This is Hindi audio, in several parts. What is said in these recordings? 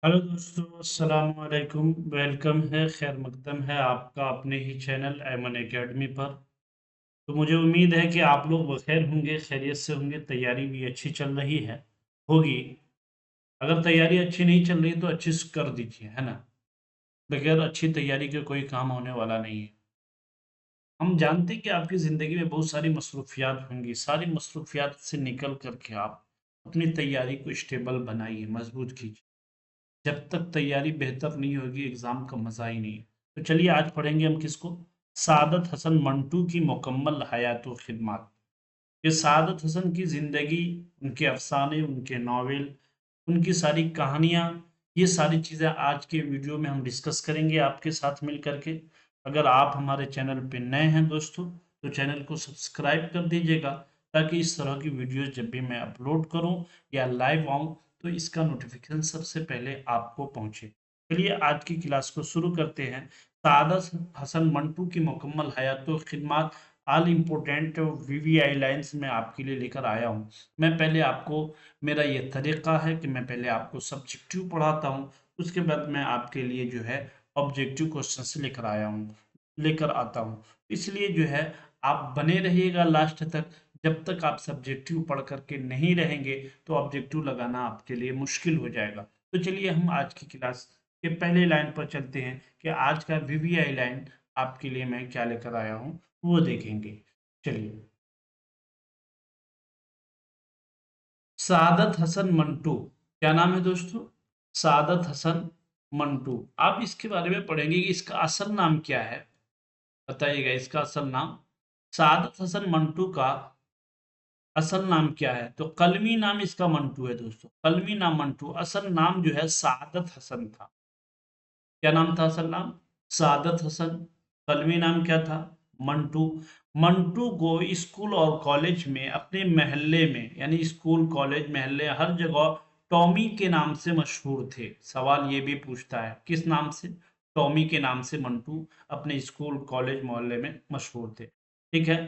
हेलो दोस्तों, अस्सलाम वालेकुम। वेलकम है, खैर मकदम है आपका अपने ही चैनल ऐमन एकेडमी पर। तो मुझे उम्मीद है कि आप लोग बखैर होंगे, खैरियत से होंगे। तैयारी भी अच्छी चल रही है, होगी। अगर तैयारी अच्छी नहीं चल रही तो अच्छी कर दीजिए, है ना। बगैर अच्छी तैयारी के कोई काम होने वाला नहीं है। हम जानते हैं कि आपकी ज़िंदगी में बहुत सारी मसरूफियात होंगी। सारी मसरूफियात से निकल करके आप अपनी तैयारी को स्टेबल बनाइए, मजबूत कीजिए। जब तक तैयारी बेहतर नहीं होगी एग्जाम का मजा ही नहीं है। तो चलिए आज पढ़ेंगे हम किसको। सादत हसन मंटू की मुकम्मल हयात व खिदमत। ये सादत हसन की जिंदगी, उनके अफसाने, उनके नावल, उनकी सारी कहानियां, ये सारी चीजें आज के वीडियो में हम डिस्कस करेंगे आपके साथ मिल करके। अगर आप हमारे चैनल पे नए हैं दोस्तों, तो चैनल को सब्सक्राइब कर दीजिएगा, ताकि इस तरह की वीडियोस जब भी मैं अपलोड करूं या लाइव आऊं तो इसका नोटिफिकेशन सबसे पहले आपको पहुंचे। चलिए आज की क्लास को शुरू करते हैं। सादत हसन मंटू की मुकम्मल हयात व खिदमत, ऑल इम्पोर्टेंट वीवीआई लाइन्स में आपके लिए लेकर आया हूँ। मैं पहले आपको, मेरा ये तरीका है कि मैं पहले आपको सब्जेक्टिव पढ़ाता हूँ, उसके बाद मैं आपके लिए जो है ऑब्जेक्टिव क्वेश्चन लेकर आता हूँ। इसलिए जो है आप बने रहिएगा लास्ट तक। जब तक आप सब्जेक्टिव पढ़ करके नहीं रहेंगे तो ऑब्जेक्टिव लगाना आपके लिए मुश्किल हो जाएगा। तो चलिए हम आज की क्लास के पहले लाइन पर चलते हैं कि आज का वीवीआई लाइन आपके लिए मैं क्या लेकर आया हूँ वो देखेंगे। चलिए, सादत हसन मंटू। क्या नाम है दोस्तों? सादत हसन मंटू। आप इसके बारे में पढ़ेंगे कि इसका असल नाम क्या है। बताइएगा इसका असल नाम। सादत हसन मंटू का असल नाम क्या है? तो कलमी नाम इसका मंटू है दोस्तों, कलमी नाम मंटू। असल नाम जो है सादत हसन था। क्या नाम था असल नाम? सादत हसन। कलमी नाम क्या था? मंटू। मंटू को स्कूल और कॉलेज में, अपने महल्ले में, यानी स्कूल कॉलेज महल्ले हर जगह टॉमी के नाम से मशहूर थे। सवाल ये भी पूछता है किस नाम से? टॉमी के नाम से मंटू अपने स्कूल कॉलेज मोहल्ले में मशहूर थे। ठीक है।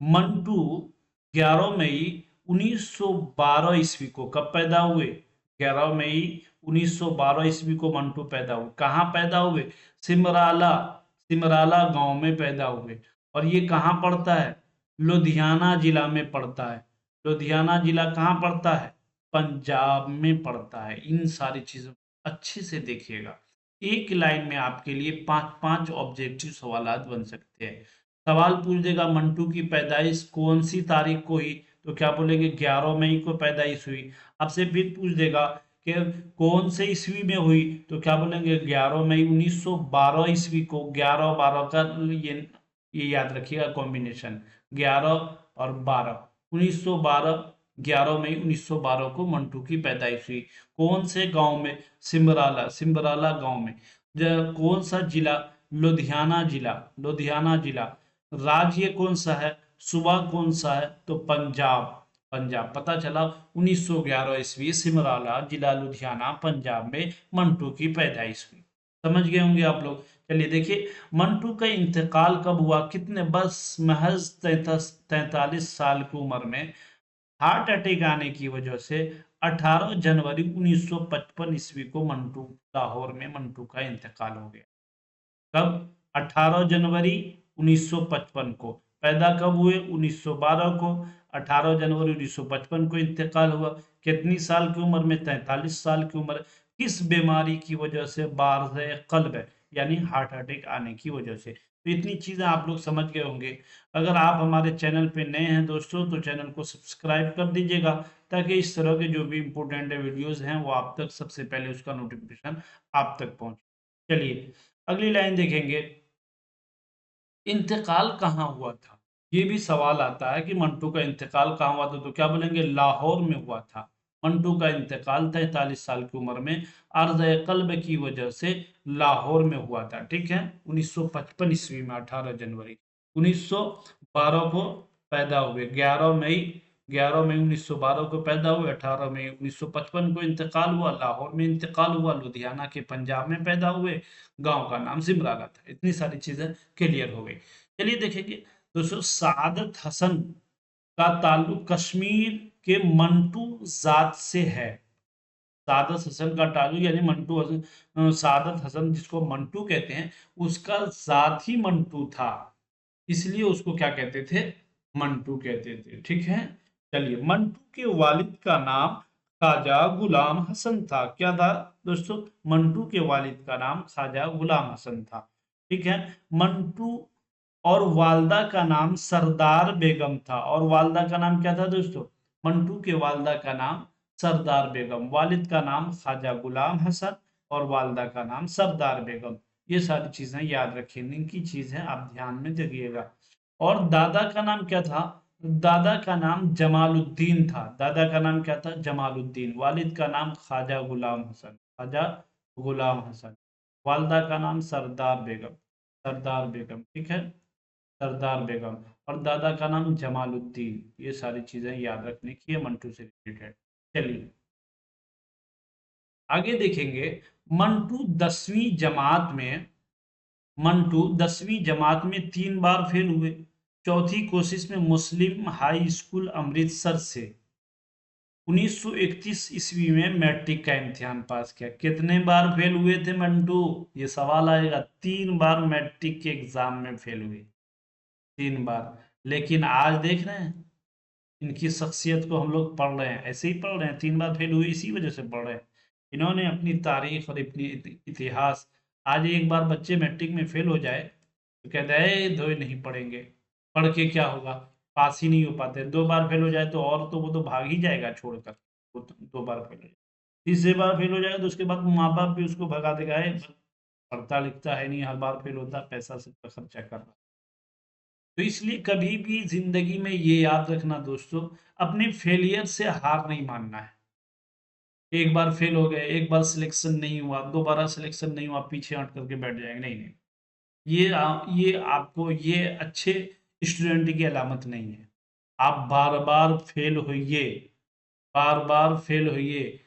मंटू 11 मई 1912 ईस्वी को कब पैदा हुए? 11 मई 1912 ईस्वी को मंटू पैदा हुए। कहाँ पैदा हुए? सिमराला। सिमराला गांव में पैदा हुए। और ये कहाँ पड़ता है? लुधियाना जिला में पड़ता है। लुधियाना जिला कहाँ पड़ता है? पंजाब में पड़ता है। इन सारी चीजों को अच्छे से देखिएगा। एक लाइन में आपके लिए पांच पांच ऑब्जेक्टिव सवालात बन सकते हैं। सवाल पूछ देगा मंटू की पैदाइश कौन सी तारीख को हुई, तो क्या बोलेंगे 11 मई को पैदाइश हुई। आपसे फिर पूछ देगा कि कौन से ईस्वी में हुई, तो क्या बोलेंगे 11 मई 1912 ईस्वी को। 11 12 का ये याद रखिएगा कॉम्बिनेशन, 11 और 12। 1912, 11 मई 1912 को मंटू की पैदाइश हुई। कौन से गांव में? सिमराला, सिमराला गांव में। कौन सा जिला? लुधियाना जिला, लुधियाना जिला। राज्य कौन सा है? सूबा कौन सा है? तो पंजाब। पंजाब। पता चला 1911 ईस्वी सिमराला जिला लुधियाना पंजाब में मंटू की पैदाइश हुई। समझ गए होंगे आप लोग। चलिए देखिए, मंटू का इंतकाल कब हुआ? कितने, बस महज 43 साल की उम्र में हार्ट अटैक आने की वजह से 18 जनवरी 1955 ईस्वी को मंटू, लाहौर में मंटू का इंतकाल हो गया। कब? 18 जनवरी 1955 को। पैदा कब हुए? 1912 को। 18 जनवरी 1955 को इंतकाल हुआ। कितनी साल की उम्र में? 43 साल की उम्र। किस बीमारी की वजह से? बारज़ कल्ब, यानी हार्ट अटैक आने की वजह से। तो इतनी चीजें आप लोग समझ गए होंगे। अगर आप हमारे चैनल पे नए हैं दोस्तों, तो चैनल को सब्सक्राइब कर दीजिएगा, ताकि इस तरह के जो भी इम्पोर्टेंट वीडियोस हैं वो आप तक सबसे पहले उसका नोटिफिकेशन आप तक पहुंचे। चलिए अगली लाइन देखेंगे। इंतकाल कहाँ हुआ था? ये भी सवाल आता है कि मंटू का इंतकाल कहाँ हुआ था, तो क्या बोलेंगे? लाहौर में हुआ था। मंटू का इंतकाल 43 साल की उम्र में अर्ज कल्ब की वजह से लाहौर में हुआ था। ठीक है। 1955 ईस्वी में 18 जनवरी 1912 को पैदा हुए। 11 मई 1912 को पैदा हुए। 18 मई 1955 को इंतकाल हुआ। लाहौर में इंतकाल हुआ। लुधियाना के पंजाब में पैदा हुए। गांव का नाम सिमराला था। इतनी सारी चीजें क्लियर हो गई। चलिए देखेंगे दोस्तों, सादत हसन का ताल्लुक कश्मीर के मंटू जात से है। सादत हसन का ताल्लुक यानी मंटू हसन, सादत हसन जिसको मंटू कहते हैं उसका साथ ही मंटू था, इसलिए उसको क्या कहते थे, मंटू कहते थे। ठीक है, चलिए, मंटू के वालिद का नाम ख्वाजा गुलाम हसन था। क्या था दोस्तों? मंटू के वालिद का नाम ख्वाजा गुलाम हसन था। ठीक है, मंटू और वालदा का नाम सरदार बेगम था। और वालदा का नाम क्या था दोस्तों? मंटू के वालदा का नाम सरदार बेगम, वालिद का नाम ख्वाजा गुलाम हसन और वालदा का नाम सरदार बेगम। ये सारी चीजें याद रखने की चीज है, आप ध्यान में देखिएगा। और दादा का नाम क्या था? दादा का नाम जमालुद्दीन था। दादा का नाम क्या था? जमालुद्दीन। वालिद का नाम ख्वाजा गुलाम हसन, ख्वाजा गुलाम हसन। वालदा का नाम सरदार बेगम, सरदार बेगम। ठीक है, सरदार बेगम। और दादा का नाम जमालुद्दीन। ये सारी चीजें याद रखने की है मंटू से रिलेटेड। चलिए आगे देखेंगे। मंटू 10वीं जमात में 3 बार फेल हुए। चौथी कोशिश में मुस्लिम हाई स्कूल अमृतसर से 1931 ईस्वी में मैट्रिक का इम्तिहान पास किया। कितने बार फेल हुए थे मंटू? ये सवाल आएगा। 3 बार मैट्रिक के एग्जाम में फेल हुए, 3 बार। लेकिन आज देख रहे हैं इनकी शख्सियत को, हम लोग पढ़ रहे हैं, ऐसे ही पढ़ रहे हैं, 3 बार फेल हुए इसी वजह से पढ़ रहे हैं। इन्होंने अपनी तारीख और अपनी इतिहास, आज एक बार बच्चे मैट्रिक में फेल हो जाए तो कहते हैं धोए नहीं पढ़ेंगे, पढ़ के क्या होगा, पास ही नहीं हो पाते। 2 बार फेल हो जाए तो, और तो वो तो भाग ही जाएगा छोड़कर, वो तो 2 बार फेल हो जाए। तीसरे बार फेल हो जाएगा तो उसके बाद माँ बाप भी उसको भगा देगा, "ए, पढ़ता लिखता है नहीं, हर बार फेल होता, पैसा से खर्चा कर रहा"। तो इसलिए कभी भी जिंदगी में ये याद रखना दोस्तों, अपने फेलियर से हार नहीं मानना है। एक बार फेल हो गए, एक बार सिलेक्शन नहीं हुआ, दोबारा सिलेक्शन नहीं हुआ, पीछे हट करके बैठ जाएंगे, नहीं नहीं। ये आपको, ये अच्छे स्टूडेंट की अलामत नहीं है। आप बार बार फेल होइए, बार बार फेल होइए,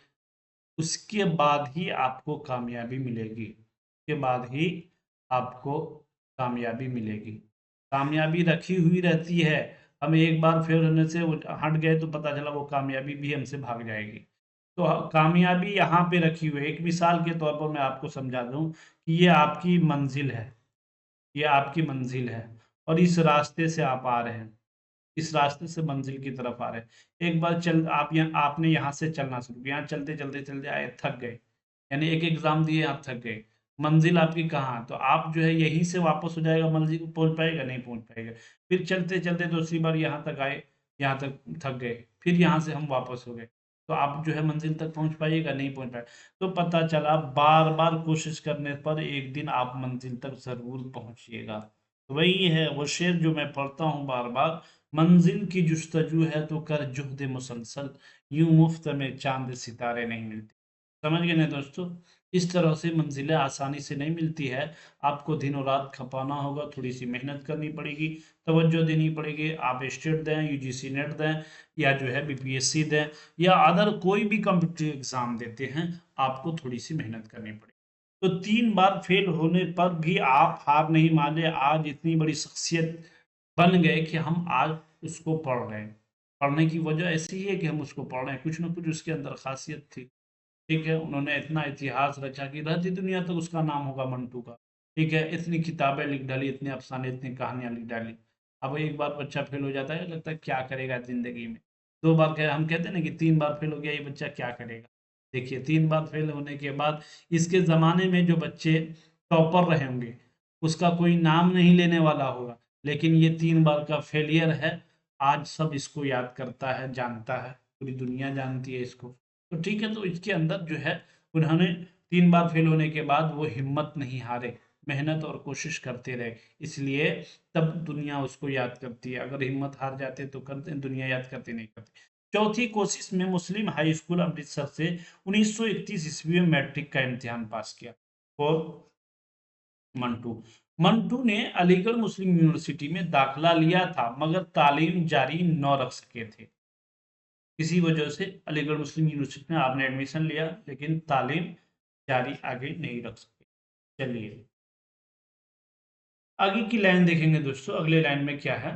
उसके बाद ही आपको कामयाबी मिलेगी, उसके बाद ही आपको कामयाबी मिलेगी। कामयाबी रखी हुई रहती है, हम एक बार फेल होने से हट गए तो पता चला वो कामयाबी भी हमसे भाग जाएगी। तो कामयाबी यहाँ पे रखी हुई है। एक मिसाल के तौर पर मैं आपको समझा दूं कि ये आपकी मंजिल है, ये आपकी मंजिल है, और इस रास्ते से आप आ रहे हैं, इस रास्ते से मंजिल की तरफ आ रहे हैं। एक बार चल आप यहाँ, आपने यहाँ से चलना शुरू किया, यहाँ चलते चलते चलते आए, थक गए, यानी एक एग्जाम दिए आप थक गए, मंजिल आपकी कहाँ? तो आप जो है यहीं से वापस हो जाएगा, मंजिल को पहुंच पाएगा नहीं, पहुंच पाएगा। फिर चलते चलते दूसरी बार यहाँ तक आए, यहाँ तक थक गए, फिर यहाँ से हम वापस हो गए, तो आप जो है मंजिल तक पहुंच पाइएगा नहीं, पहुंच पाएगा। तो पता चला बार बार कोशिश करने पर एक दिन आप मंजिल तक जरूर पहुंचिएगा। तो वही है वो शेर जो मैं पढ़ता हूँ बार बार, मंजिल की जुस्तजू है तो कर जुहद मुसलसल, यूं मुफ्त में चांद सितारे नहीं मिलते। समझ गए ना दोस्तों? इस तरह से मंजिलें आसानी से नहीं मिलती है, आपको दिनों रात खपाना होगा, थोड़ी सी मेहनत करनी पड़ेगी, तवज्जो देनी पड़ेगी। आप स्टेट दें, यूजीसी नेट दें, या जो है बीपीएससी दें, या अदर कोई भी कम्पिटिटिव एग्जाम देते हैं, आपको थोड़ी सी मेहनत करनी पड़ेगी। तो 3 बार फेल होने पर भी आप हार नहीं माने, आज इतनी बड़ी शख्सियत बन गए कि हम आज उसको पढ़ रहे हैं। पढ़ने की वजह ऐसी ही है कि हम उसको पढ़ रहे हैं, कुछ ना कुछ उसके अंदर खासियत थी। ठीक है, उन्होंने इतना इतिहास रचा कि रहती दुनिया तक उसका नाम होगा मंटू का। ठीक है, इतनी किताबें लिख डाली, इतने अफसाने, इतनी कहानियां लिख डाली। अब एक बार बच्चा फेल हो जाता है, लगता है क्या करेगा जिंदगी में। 2 बार कहे, हम कहते हैं ना कि 3 बार फेल हो गया ये बच्चा, क्या करेगा। देखिए 3 बार फेल होने के बाद इसके जमाने में जो बच्चे टॉपर रहे होंगे उसका कोई नाम नहीं लेने वाला होगा, लेकिन ये 3 बार का फेलियर है, आज सब इसको याद करता है, जानता है, पूरी दुनिया जानती है इसको। तो ठीक है, तो इसके अंदर जो है उन्होंने 3 बार फेल होने के बाद वो हिम्मत नहीं हारे, मेहनत और कोशिश करते रहे, इसलिए तब दुनिया उसको याद करती है। अगर हिम्मत हार जाते तो करते, दुनिया याद करती नहीं करती। चौथी कोशिश में मुस्लिम हाई स्कूल अमृतसर से 1931 ईस्वी में मैट्रिक का इम्तिहान पास किया। और मंटू मंटू ने अलीगढ़ मुस्लिम यूनिवर्सिटी में दाखिला लिया था, मगर तालीम जारी न रख सके थे। किसी वजह से अलीगढ़ मुस्लिम यूनिवर्सिटी में आपने एडमिशन लिया, लेकिन तालीम जारी आगे नहीं रख सके। चलिए आगे की लाइन देखेंगे दोस्तों। अगले लाइन में क्या है?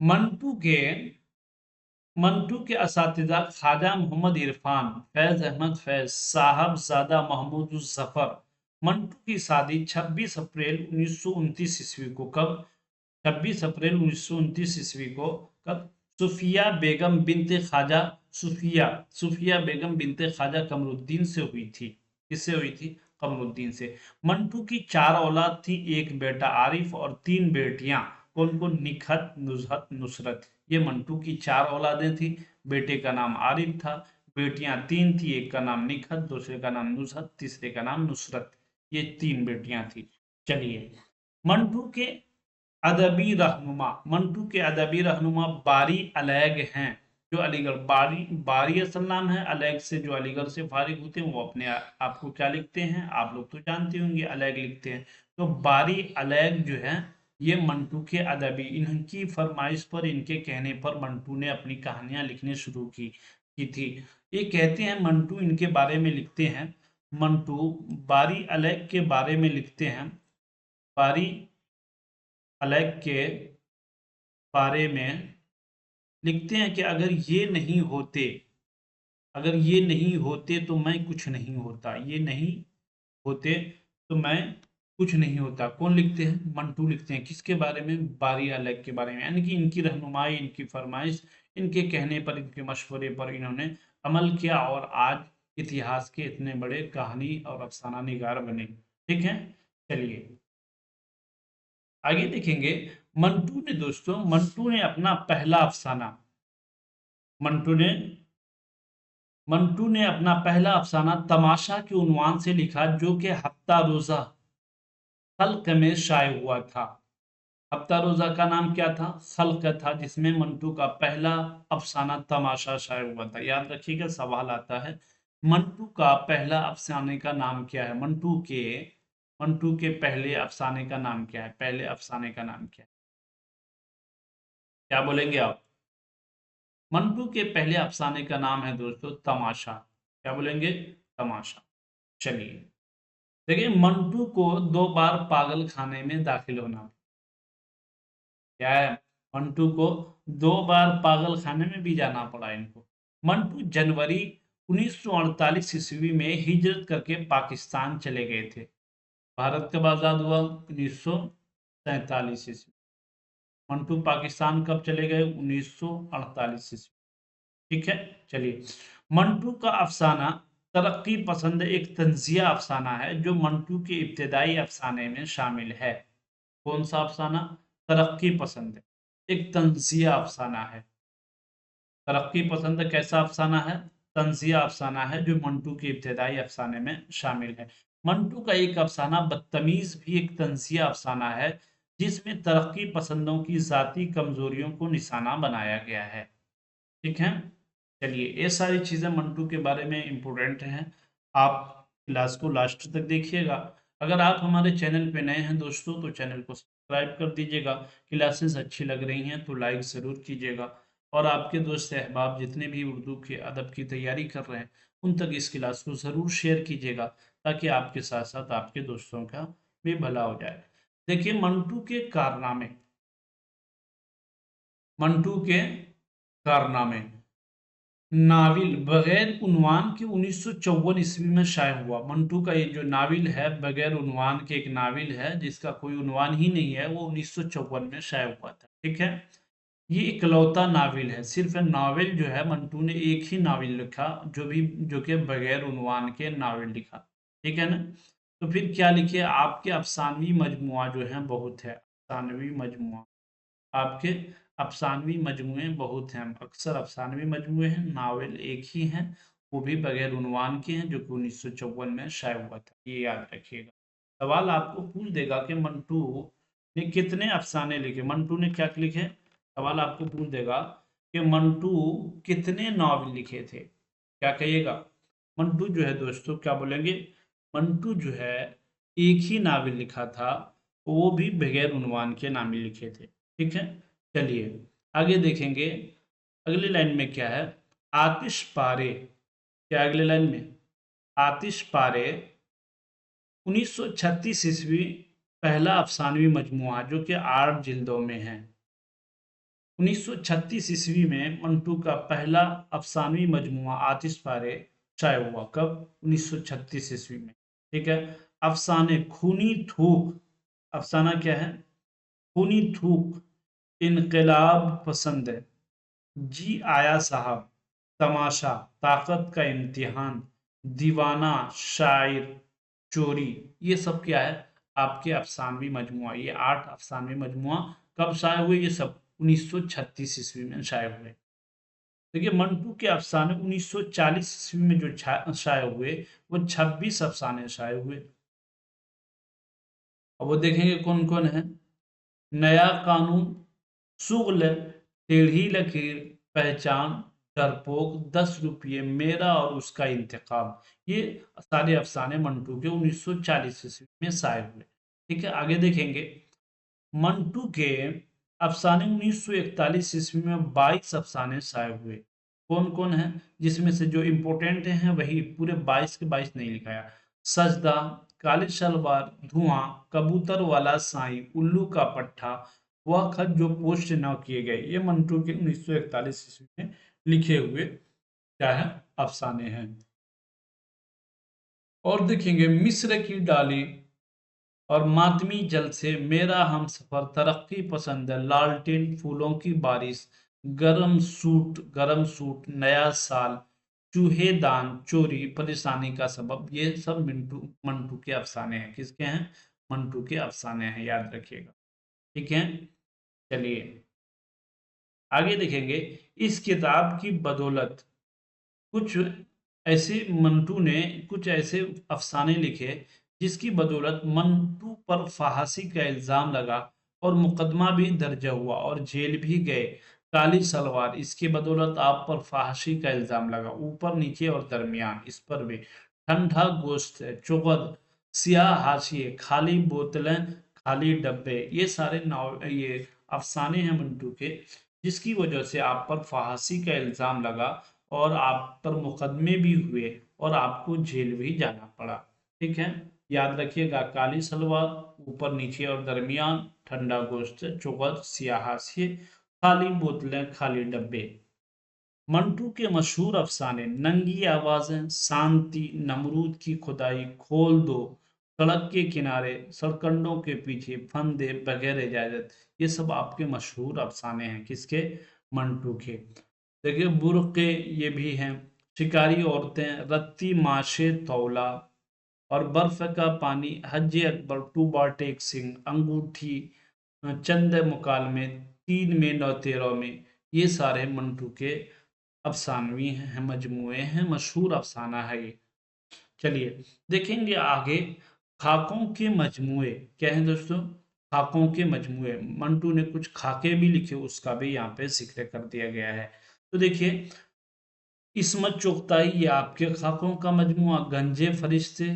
मंटू के मंटू के असातिज़ा ख्वाजा मोहम्मद इरफान, फैज अहमद फैज, साहबजादा महमूद उस जफर। मंटू की शादी 26 अप्रैल 1929 ईस्वी को कब 26 अप्रैल 1929 ईस्वी को कब सुफिया बेगम बिनते ख्वाजा सुफिया सुफिया बेगम बिनते ख्वाजा कमरुद्दीन से हुई थी। किससे हुई थी? कमरुद्दीन से। मंटू की 4 औलाद थी, एक बेटा आरिफ और 3 बेटियां। कौन कौन? निखत, नुजहत, नुसरत। ये मंटू की 4 औलादें थी। बेटे का नाम आरिफ था, बेटियां 3 थी, एक का नाम निखत, दूसरे का नाम नुजहत, तीसरे का नाम नुसरत। ये 3 बेटियां थी। चलिए, मंटू के अदबी रहनुमा, मंटू के अदबी रहनुमा बारी अलैग हैं, जो अलीगढ़। बारी बारी असल नाम है, अलैग से जो अलीगढ़ से फारिग होते हैं वो अपने आपको क्या लिखते हैं? आप लोग तो जानते होंगे, अलैग लिखते हैं। तो बारी अलैग जो है ये मंटू के अदबी, इनकी फरमाइश पर, इनके कहने पर मंटू ने अपनी कहानियां लिखने शुरू की थी। ये कहते हैं, मंटू इनके बारे में लिखते हैं, मंटू बारी अलैग के बारे में लिखते हैं, बारी अलैग के बारे में लिखते हैं कि अगर ये नहीं होते तो मैं कुछ नहीं होता, ये नहीं होते तो मैं कुछ नहीं होता। कौन लिखते हैं? मंटू लिखते हैं। किसके बारे में? बारी अलैग के बारे में। यानी कि इनकी रहनुमाई, इनकी फरमाइश, इनके कहने पर, इनके मशवरे पर इन्होंने अमल किया और आज इतिहास के इतने बड़े कहानी और अफसाना निगार बने। ठीक है, चलिए आगे देखेंगे। मंटू ने अपना पहला अफसाना मंटू ने अपना पहला अफसाना तमाशा के उन्वान से लिखा, जो कि हफ्ता रोजा खल्क में शाये हुआ था। हफ्ता रोजा का नाम क्या था? खल्क था, जिसमें मंटू का पहला अफसाना तमाशा शाये हुआ था। याद रखिएगा, सवाल आता है, मंटू का पहला अफसाने का नाम क्या है? मंटू के पहले अफसाने का नाम क्या है? पहले अफसाने का नाम क्या है? क्या बोलेंगे आप? मंटू के पहले अफसाने का नाम है दोस्तों तमाशा। क्या बोलेंगे? तमाशा। चलिए, देखिए, मंटू को 2 बार पागल खाने में दाखिल होना। क्या है? मंटू को 2 बार पागल खाने में भी जाना पड़ा इनको। मंटू जनवरी 1948 ईस्वी में हिजरत करके पाकिस्तान चले गए थे। भारत कब आजाद हुआ? 1947 ईस्वी। मंटू पाकिस्तान कब चले गए? 1948 ईस्वी। ठीक है, चलिए। मंटू का अफसाना तरक्की पसंद एक तंजिया अफसाना है, जो मंटू के इब्तदाई अफसाने में शामिल है। कौन सा अफसाना? तरक्की पसंद है, एक तंजिया अफसाना है। तरक्की पसंद कैसा अफसाना है? तंजिया अफसाना है, जो मंटू के इब्तदाई अफसाने में शामिल है। मंटू का एक अफसाना बदतमीज भी एक तंजिया अफसाना है, जिसमें तरक्की पसंदों की जाती कमजोरियों को निशाना बनाया गया है। ठीक है, चलिए, ये सारी चीज़ें मंटू के बारे में इम्पोर्टेंट हैं। आप क्लास को लास्ट तक देखिएगा। अगर आप हमारे चैनल पे नए हैं दोस्तों, तो चैनल को सब्सक्राइब कर दीजिएगा। क्लासेस अच्छी लग रही हैं तो लाइक ज़रूर कीजिएगा, और आपके दोस्त अहबाब जितने भी उर्दू के अदब की तैयारी कर रहे हैं, उन तक इस क्लास को ज़रूर शेयर कीजिएगा, ताकि आपके साथ साथ आपके दोस्तों का भी भला हो जाए। देखिए, मंटू के कारनामे। नाविल बगैर उन्वान के 1954 ईस्वी में शाये हुआ। मंटू का ये जो नाविल है, बगैर उन्वान के एक नाविल है, जिसका कोई उन्वान ही नहीं है, वो 1954 में शाये हुआ था। ठीक है, ये इकलौता नाविल है। सिर्फ नाविल जो है, मंटू ने एक ही नाविल लिखा, जो कि बगैर उन्वान के नाविल लिखा। ठीक है ना? तो फिर क्या लिखे? आपके अफसानवी मजमुआ जो है बहुत है, अफसानवी मजमुआ। आपके अफसानवी मजमूए बहुत हैं, अक्सर अफसानवी मजमूए हैं, नावल एक ही हैं, वो भी बगैर उन्वान के हैं, जो कि 1954 में शाये हुआ था। ये याद रखिएगा। सवाल आपको पूछ देगा कि मंटू ने कितने अफसाने लिखे। मंटू ने क्या लिखे? सवाल आपको पूछ देगा कि मंटू कितने नावल लिखे थे। क्या कहिएगा? मंटू जो है दोस्तों, क्या बोलेंगे? मंटू जो है एक ही नावल लिखा था, वो भी बगैर उन्वान के नावल लिखे थे। ठीक है, चलिए आगे देखेंगे। अगली लाइन में क्या है? आतिश पारे। क्या अगली लाइन में? आतिश पारे 1936 ईस्वी पहला अफसानवी मजमुआ, जो कि 8 जिल्दों में है। 1936 ईस्वी में मंटू का पहला अफसानवी मजमुआ आतिशबारे शाये हुआ। कब? 1936 ईस्वी में। ठीक है। अफसाने खूनी थूक, अफसाना क्या है? खूनी थूक, इनकलाब पसंद है, जी आया साहब, तमाशा, ताकत का इम्तिहान, दीवाना, शायर, चोरी, ये सब क्या है? आपके अफसानवी मजमुआ। ये 8 अफसानवी मजमुआ कब शाये हुए? ये सब 1936 ईस्वी में शाये हुए। देखिए मंटू के अफसाने 1940 ईस्वी में जो शाये हुए, वो 26 अफसाने शाये हुए। और वो देखेंगे कौन कौन है। नया कानून, शुगल, टेढ़ी लकीर, पहचान, डरपोक, 10 रुपये, मेरा और उसका इंतकाम, ये सारे अफसाने मंटू के 1940 ईस्वी में शाये हुए। ठीक है। आगे देखेंगे मंटू के अफसाने 1941 ईस्वी में 22 अफसाने शाये हुए। कौन कौन है? जिसमें से जो इम्पोर्टेंट हैं वही पूरे 22 के 22 नहीं लिखाया। सजदा, काली सलवार, धुआं, कबूतर वाला साईं, उल्लू का पट्टा, वह खत जो पोस्ट न किए गए, ये मंटू के 1941 ईस्वी में लिखे हुए क्या है? अफसाने हैं। और देखेंगे मिस्र की डाली और मातमी जल से, मेरा हम सफर, तरक्की पसंद है, लालटेन, फूलों की बारिश, गरम सूट, नया साल, चूहे दान, चोरी, परेशानी का सबब, ये सब मिंटू मंटू के अफसाने हैं। किसके हैं? मंटू के अफसाने हैं, याद रखिएगा। ठीक है। चलिए आगे देखेंगे। इस किताब की बदौलत कुछ ऐसे मंटू ने कुछ ऐसे अफसाने लिखे जिसकी बदौलत मंटू पर फांसी का इल्जाम लगा और मुकदमा भी दर्ज हुआ और जेल भी गए। काली सलवार, इसकी बदौलत आप पर फांसी का इल्जाम लगा, ऊपर नीचे और दरमियान, इस पर भी। ठंडा गोश्त है, चुगद, सियाह हाशिए, खाली बोतलें, खाली डब्बे, ये सारे ये अफसाने हैं मंटू के, जिसकी वजह से आप पर फांसी का इल्जाम लगा और आप पर मुकदमे भी हुए और आपको जेल भी जाना पड़ा। ठीक है। याद रखिएगा, काली सलवार, ऊपर नीचे और दरमियान, ठंडा गोश्त, चुगत, सियाहासी, खाली बोतलें, खाली डब्बे। मंटू के मशहूर अफसाने नंगी आवाजें, शांति, नमरूद की खुदाई, खोल दो, सड़क के किनारे, सरकंडों के पीछे, फंदे, बगैर इजाजत, ये सब आपके मशहूर अफसाने हैं। किसके? मंटू के। देखिए बुर्के, ये भी हैं। शिकारी औरतें, रत्ती माशे तौला और बर्फ का पानी, हज अकबर, टू बाट एक सिंह, अंगूठी, चंद मुकालमे, 3 में 9 13 में, ये सारे मंटू के अफसानवी हैं, मजमुए हैं, मशहूर अफसाना है ये। चलिए देखेंगे आगे। खाकों के मजमुए क्या है दोस्तों? खाकों के मजमुए, मंटू ने कुछ खाके भी लिखे, उसका भी यहाँ पे जिक्र कर दिया गया है। तो देखिए इसमत चुगताई, ये आपके खाकों का मजमुआ। गंजे फरिश्ते,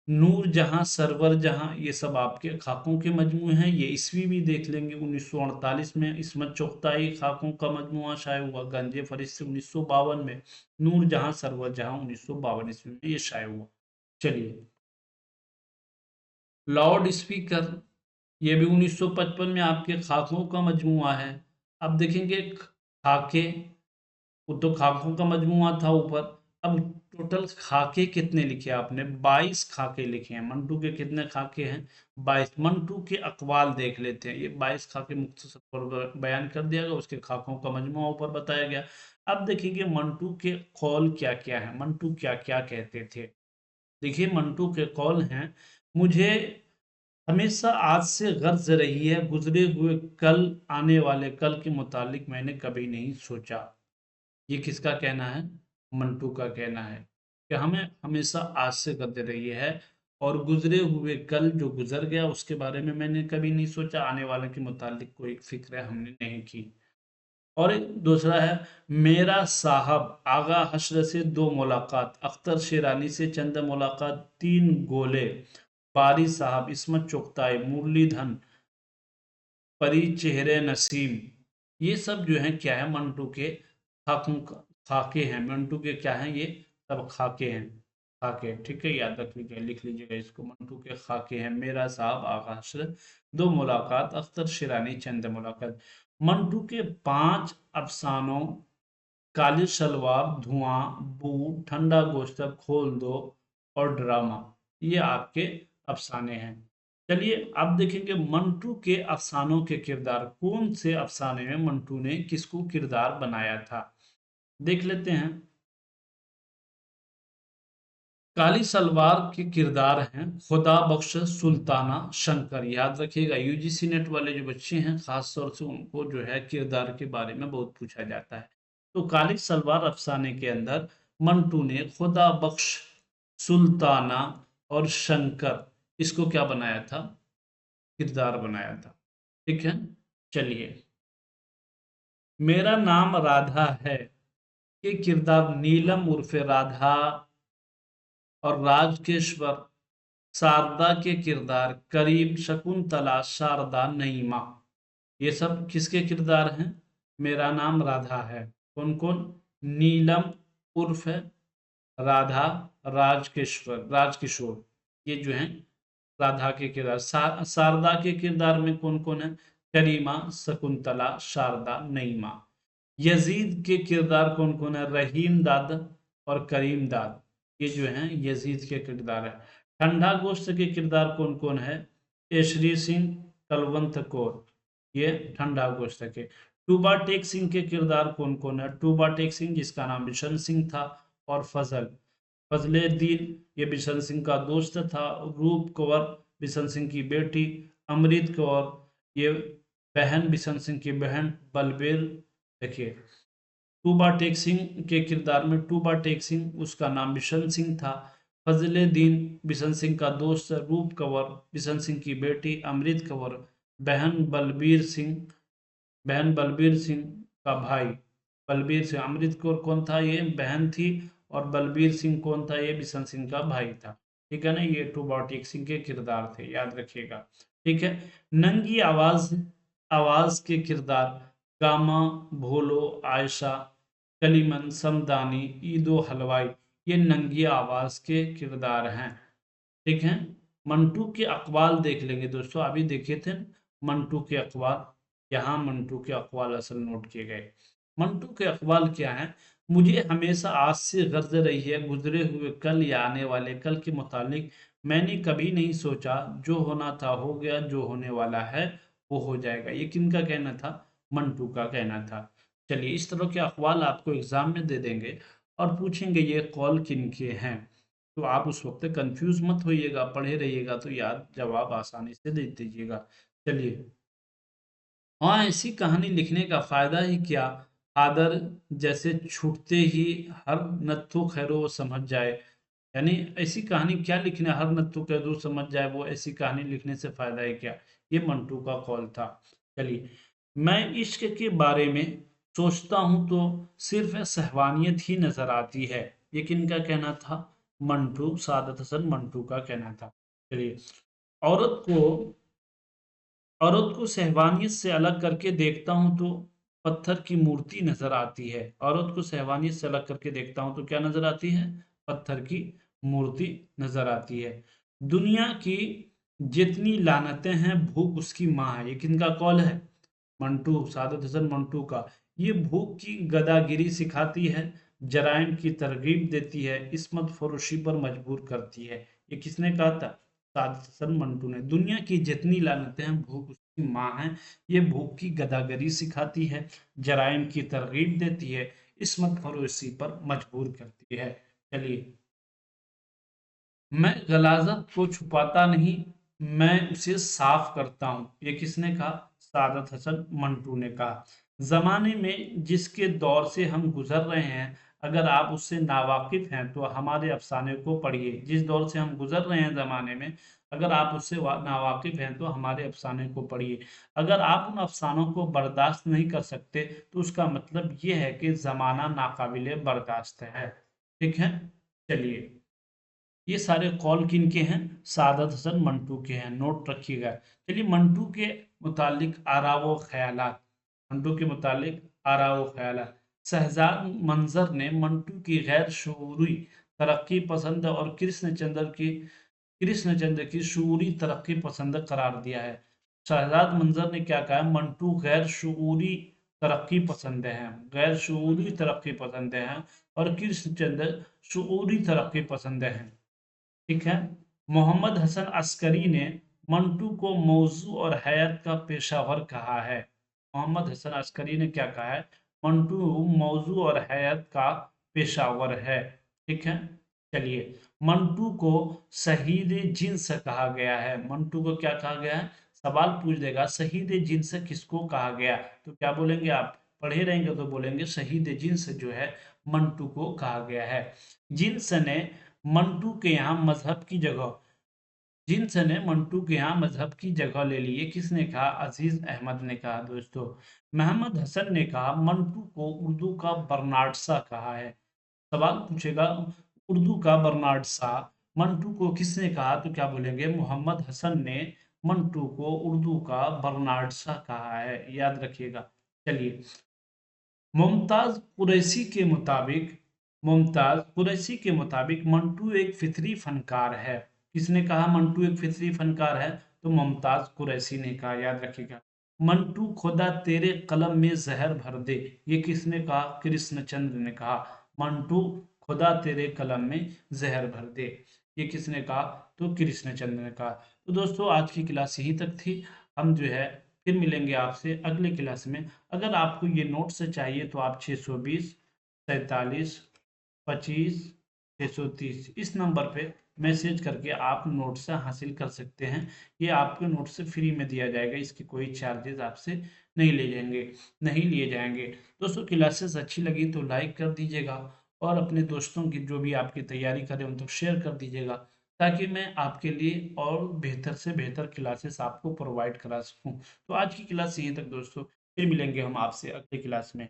नूर जहां, सरवर जहां, ये सब आपके खाकों के मजमुए हैं। ये ईस्वी भी देख लेंगे, 1948 में इसमत चुगताई खाकों का मजमुआ शाये हुआ। गंजे फरिश्ते 1952 में, नूर जहां सरवर जहां 1952 ईस्वी में ये शाये हुआ। चलिए लाउड स्पीकर, ये भी 1955 में आपके खाकों का मजमुआ है। अब देखेंगे खाके, वो तो खाकों का मजमुआ था ऊपर। अब टोटल खाके कितने लिखे आपने? 22 खाके लिखे हैं। मंटू के कितने खाके हैं? 22। मंटू के अकवाल देख लेते हैं। ये 22 खाके मुख्तसर पर बयान कर दिया गया, उसके खाकों का मजमुआ ऊपर बताया गया। अब देखिए मंटू के कौल क्या क्या है, मंटू क्या क्या कहते थे। देखिए मंटू के कौल हैं, मुझे हमेशा आज से गर्ज रही है, गुजरे हुए कल, आने वाले कल के मुतालिक मैंने कभी नहीं सोचा। ये किसका कहना है? मंटू का कहना है कि हमें हमेशा आज से गर्ज रही है और गुजरे हुए कल जो गुजर गया उसके बारे में मैंने कभी नहीं सोचा, आने वाले के मुतालिक कोई फिक्र हमने नहीं की। और एक दूसरा है, मेरा साहब, आगा हश्र से 2 मुलाकात, अख्तर शेरानी से चंद मुलाकात, 3 गोले, बारी साहब, इस्मत चुगताई, मुरलीधन, परी चेहरे नसीम, ये सब जो है क्या है? मंटू के खाकों खाके हैं। मंटू के क्या हैं? ये सब खाके हैं। खाके, ठीक है, याद रख लीजिए, लिख लीजिएगा इसको। मंटू के खाके हैं, मेरा साहब, आगा हश्र, 2 मुलाकात, अख्तर शिरानी, चंद मुलाकात। मंटू के 5 अफसानों काली सलवार, धुआं, बू, ठंडा गोश्त, खोल दो और ड्रामा, ये आपके अफसाने हैं। चलिए अब देखेंगे मंटू के अफसानों के किरदार, कौन से अफसाने में मंटू ने किसको किरदार बनाया था, देख लेते हैं। काली सलवार के किरदार हैं खुदा बख्श, सुल्ताना, शंकर। याद रखिएगा यूजीसी नेट वाले जो बच्चे हैं खास तौर से उनको जो है किरदार के बारे में बहुत पूछा जाता है। तो काली सलवार अफसाने के अंदर मंटू ने खुदा बख्श, सुल्ताना और शंकर, इसको क्या बनाया था, किरदार बनाया था। ठीक है, चलिए मेरा नाम राधा है के किरदार नीलम उर्फे राधा और राजकेश्वर, शारदा के किरदार करीम, शकुंतला, शारदा, नईमा, ये सब किसके किरदार हैं, मेरा नाम राधा है। कौन कौन, नीलम उर्फ राधा, राजकेश्वर, राजकिशोर, ये जो हैं राधा के किरदार। शारदा के किरदार में कौन कौन है, करीमा, शकुंतला, शारदा, नईमा। यजीद के किरदार कौन कौन है, रहीम दाद और करीम दाद, ये जो हैं यजीद के किरदार है। ठंडा गोश्त के किरदार कौन कौन है, केशरी सिंह, कलवंत कौर, ये ठंडा गोश्त के। टूबा टेक सिंह के किरदार कौन कौन है, टूबा टेक सिंह जिसका नाम बिशन सिंह था, और फजल, फजले दीन ये बिशन सिंह का दोस्त था, रूप कौर बिशन सिंह की बेटी, अमृत कौर ये बहन बिशन सिंह की बहन, बलबीर। देखिए टूबा टेक सिंह के किरदार में टूबा टेक सिंह उसका नाम बिशन सिंह था, फजले दीन बिशन सिंह का दोस्त, रूप कंवर बिशन सिंह की बेटी, अमृत कंवर बहन, बलबीर सिंह बहन, बलबीर सिंह का भाई, बलबीर सिंह। अमृत कौर कौन था, ये बहन थी, और बलबीर सिंह कौन था, ये बिशन सिंह का भाई था। ठीक है ना, ये टूबा टेक सिंह के किरदार थे, याद रखिएगा। ठीक है, नंगी आवाज आवाज के किरदार गामा, भोलो, आयशा, कलीमन, समदानी, ईदो हलवाई, ये नंगी आवाज के किरदार हैं। ठीक है, मंटू के अकवाल देख लेंगे दोस्तों, अभी देखे थे मंटू के अकवाल, यहाँ मंटू के अकवाल असल नोट किए गए। मंटू के अकवाल क्या है, मुझे हमेशा आज से गर्ज रही है गुजरे हुए कल या आने वाले कल के मुतालिक, मैंने कभी नहीं सोचा, जो होना था हो गया, जो होने वाला है वो हो जाएगा। ये किनका कहना था, मंटू का कहना था। चलिए इस तरह के अखबार आपको एग्जाम में दे देंगे और पूछेंगे ये कॉल किन के हैं, तो आप उस वक्त कंफ्यूज मत होइएगा, पढ़े रहिएगा तो याद जवाब आसानी से दे दीजिएगा। चलिए, हाँ ऐसी कहानी लिखने का फायदा ही क्या, आदर जैसे छूटते ही हर नत्थु खैरो समझ जाए, यानी ऐसी कहानी क्या लिखने, हर नत्थु खैरो समझ जाए, वो ऐसी कहानी लिखने से फायदा है क्या, ये मंटू का कॉल था। चलिए, मैं इश्क के बारे में सोचता हूं तो सिर्फ सहवानियत ही नजर आती है, ये किनका कहना था, मंटू, सादत हसन मंटू का कहना था। चलिए, औरत को औरत को सहवानियत से अलग करके देखता हूं तो पत्थर की मूर्ति नजर आती है, औरत को सहवानियत से अलग करके देखता हूं तो क्या नजर आती है, पत्थर की मूर्ति नजर आती है। दुनिया की जितनी लानतें हैं भूख उसकी माँ है, ये किनका कॉल है, मंटू, सादत हसन मंटू का। ये भूख की गदागिरी सिखाती है, जराइम की तरगीब देती है, इस्मत फरोशी पर मजबूर करती है, ये किसने कहा था, सादत हसन मंटू ने। दुनिया की जितनी लानतें हैं भूख उसकी माँ है, ये भूख की गदागरी सिखाती है, जराइम की तरगीब देती है, इस्मत फरोशी पर मजबूर करती है। चलिए, मैं गलाजत को छुपाता नहीं, मैं उसे साफ करता हूं, ये किसने कहा, सादत हसन मंटू ने कहा। जमाने में जिसके दौर से हम गुजर रहे हैं, अगर आप उससे नावाकिफ हैं तो हमारे अफसाने को पढ़िए। जिस दौर से हम गुजर रहे हैं जमाने में, अगर आप उससे नावाकिफ हैं तो हमारे अफसाने को पढ़िए। अगर आप उन अफसानों को बर्दाश्त नहीं कर सकते तो उसका मतलब ये है कि जमाना नाकाबिले बर्दाश्त है। ठीक है, चलिए, ये सारे कॉल किन के हैं, सादत हसन मंटू के हैं, नोट रखिएगा। चलिए, मंटू के मुतालिक आराव ख्यालात, मंटू के मुतालिक आराव ख्यालात। शहजाद मंजर ने मंटू की गैर शूरी तरक्की पसंद और कृष्णचंद्र की शूरी तरक्की पसंद करार दिया है। शहजाद मंजर ने क्या कहा, मंटू गैर शूरी तरक्की पसंद हैं, गैर शूरी तरक्की पसंद हैं, और कृष्णचंद्र शूरी तरक्की पसंद हैं। ठीक है। मोहम्मद हसन अस्करी ने मंटू को मौजू और हैत का पेशावर कहा है। मोहम्मद हसन अस्करी ने क्या कहा है, मंटू मौजू और हैत का पेशावर है। ठीक है। चलिए, मंटू को शहीद जिन्स कहा गया है। मंटू को क्या कहा गया है, सवाल पूछ देगा शहीद जिन्स किसको कहा गया, तो क्या बोलेंगे आप, पढ़े रहेंगे तो बोलेंगे शहीद जिन्स जो है मंटू को कहा गया है। जिन्स ने मंटू के यहाँ मजहब की जगह, जिन्स ने मंटू के यहाँ मजहब की जगह ले ली, ये किसने कहा, अजीज अहमद ने कहा दोस्तों। मोहम्मद हसन ने कहा मंटू को उर्दू का बर्नार्ड शाह कहा है। सवाल पूछेगा उर्दू का बर्नार्ड शाह, मंटू को किसने कहा, तो क्या बोलेंगे, मोहम्मद हसन ने मंटू को उर्दू का बर्नार्ड शाह कहा है, याद रखिएगा। चलिए, मुमताज कुरैशी के मुताबिक, मुमताज कुरैशी के मुताबिक मंटू एक फितरी फनकार है। किसने कहा मंटू एक फितरी फनकार है, तो मुमताज कुरैशी ने कहा, याद रखिएगा। मंटू खुदा तेरे कलम में जहर भर दे, ये किसने कहा, कृष्णचंद्र ने कहा। मंटू खुदा तेरे कलम में जहर भर दे, ये किसने कहा, तो कृष्णचंद्र ने कहा। तो दोस्तों आज की क्लास यहीं तक थी। हम जो है फिर मिलेंगे आपसे अगले क्लास में। अगर आपको ये नोट से चाहिए तो आप 620 47 25 630 इस नंबर पे मैसेज करके आप नोट से हासिल कर सकते हैं। ये आपके नोट से फ्री में दिया जाएगा, इसके कोई चार्जेस आपसे नहीं लिए जाएंगे। दोस्तों क्लासेस अच्छी लगी तो लाइक कर दीजिएगा, और अपने दोस्तों की जो भी आपकी तैयारी करें उन तक शेयर कर दीजिएगा, ताकि मैं आपके लिए और बेहतर से बेहतर क्लासेस आपको प्रोवाइड करा सकूं। तो आज की क्लास यहीं तक दोस्तों, फिर मिलेंगे हम आपसे अगली क्लास में।